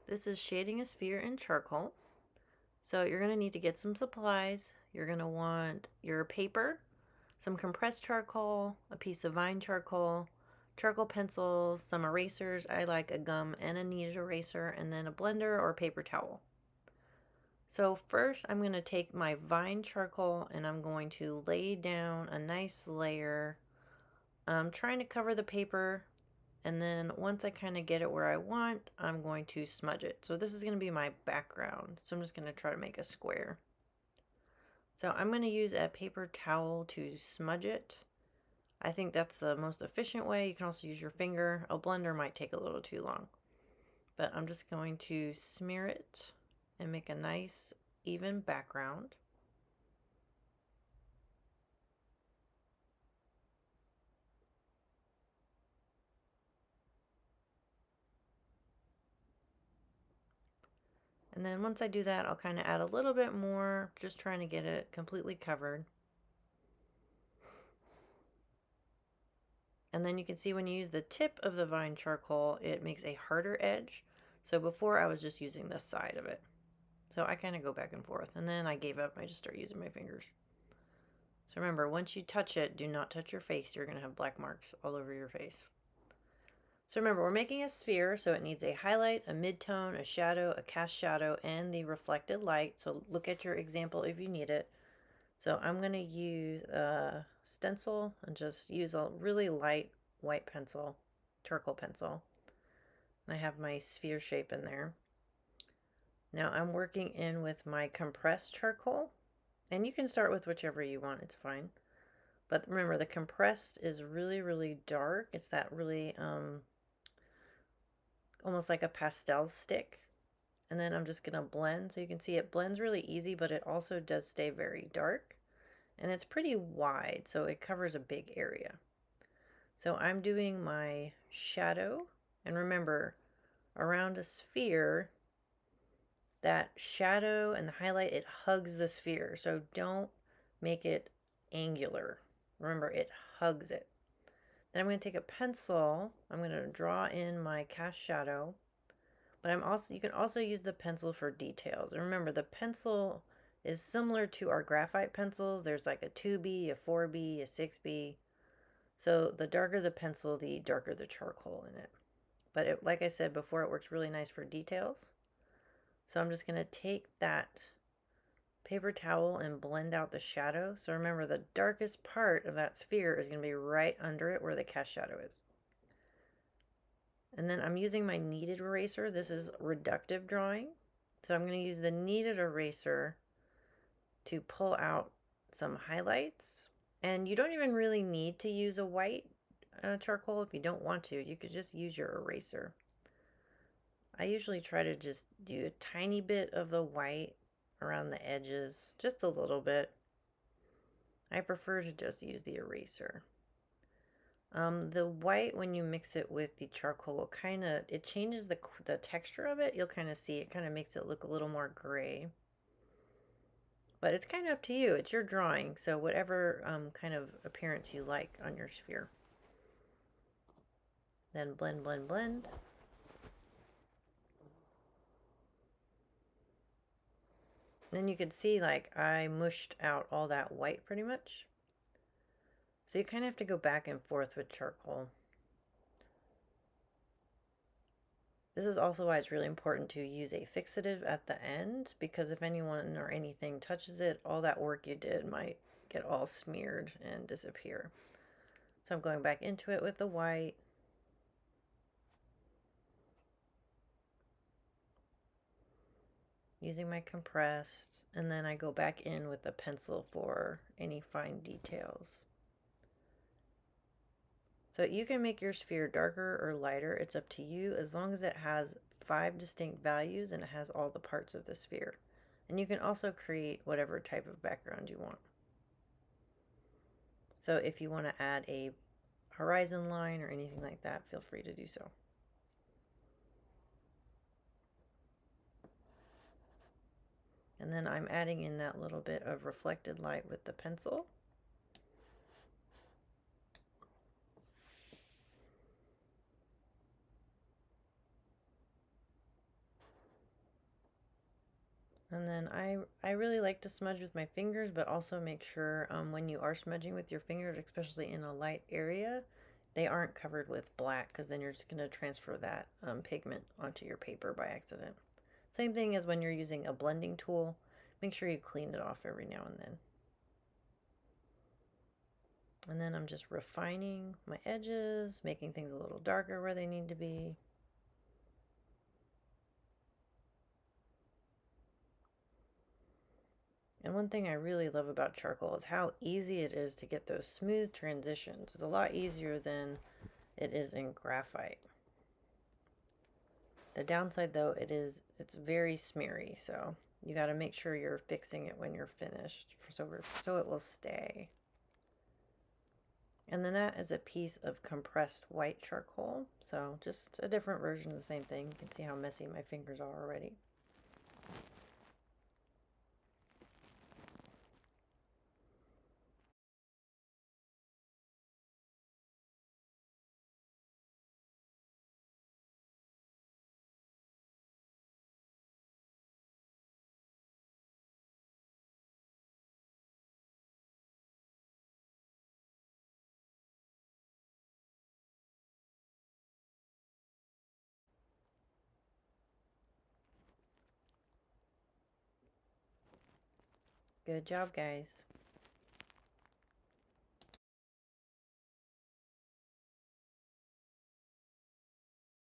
This is shading a sphere in charcoal. So you're going to need to get some supplies. You're going to want your paper, some compressed charcoal, a piece of vine charcoal, charcoal pencils, some erasers. I like a gum and a kneaded eraser, and then a blender or paper towel. So first I'm going to take my vine charcoal and I'm going to lay down a nice layer. I'm trying to cover the paper, and then once I kind of get it where I want, I'm going to smudge it. So this is going to be my background. So I'm just going to try to make a square. So I'm going to use a paper towel to smudge it. I think that's the most efficient way. You can also use your finger. A blender might take a little too long. But I'm just going to smear it and make a nice even background. And then once I do that, I'll kind of add a little bit more, just trying to get it completely covered. And then you can see when you use the tip of the vine charcoal, it makes a harder edge. So before I was just using the side of it. So I kind of go back and forth. And then I gave up. I just start using my fingers. So remember, once you touch it, do not touch your face. You're going to have black marks all over your face. So remember, we're making a sphere, so it needs a highlight, a midtone, a shadow, a cast shadow, and the reflected light. So look at your example if you need it. So I'm going to use a stencil and just use a really light white pencil, charcoal pencil. And I have my sphere shape in there. Now I'm working in with my compressed charcoal. And you can start with whichever you want, it's fine. But remember, the compressed is really, really dark. It's that really almost like a pastel stick. And then I'm just going to blend. So you can see it blends really easy, but it also does stay very dark. And it's pretty wide, so it covers a big area. So I'm doing my shadow. And remember, around a sphere, that shadow and the highlight, it hugs the sphere. So don't make it angular. Remember, it hugs it. Then I'm going to take a pencil. I'm going to draw in my cast shadow. But you can also use the pencil for details. And remember, the pencil is similar to our graphite pencils. There's like a 2B, a 4B, a 6B. So the darker the pencil, the darker the charcoal in it. But like I said before, it works really nice for details. So I'm just going to take that paper towel and blend out the shadow. So remember, the darkest part of that sphere is going to be right under it where the cast shadow is. And then I'm using my kneaded eraser. This is reductive drawing. So I'm going to use the kneaded eraser to pull out some highlights. And you don't even really need to use a white charcoal if you don't want to. You could just use your eraser. I usually try to just do a tiny bit of the white around the edges, just a little bit. I prefer to just use the eraser. The white, when you mix it with the charcoal, will it changes the texture of it. You'll kind of see it kind of makes it look a little more gray. But it's kind of up to you. It's your drawing, so whatever kind of appearance you like on your sphere. Then blend, blend, blend. Then you can see like I mushed out all that white pretty much. So you kind of have to go back and forth with charcoal. This is also why it's really important to use a fixative at the end, because if anyone or anything touches it, all that work you did might get all smeared and disappear. So I'm going back into it with the white. Using my compressed, and then I go back in with the pencil for any fine details. So you can make your sphere darker or lighter. It's up to you, as long as it has 5 distinct values and it has all the parts of the sphere. And you can also create whatever type of background you want. So if you want to add a horizon line or anything like that, feel free to do so. And then I'm adding in that little bit of reflected light with the pencil. And then I really like to smudge with my fingers, but also make sure when you are smudging with your fingers, especially in a light area, they aren't covered with black, because then you're just going to transfer that pigment onto your paper by accident. Same thing as when you're using a blending tool. Make sure you clean it off every now and then. And then I'm just refining my edges, making things a little darker where they need to be. And one thing I really love about charcoal is how easy it is to get those smooth transitions. It's a lot easier than it is in graphite. The downside though, it's very smeary, so you got to make sure you're fixing it when you're finished so it will stay. And then that is a piece of compressed white charcoal, so just a different version of the same thing. You can see how messy my fingers are already. Good job, guys.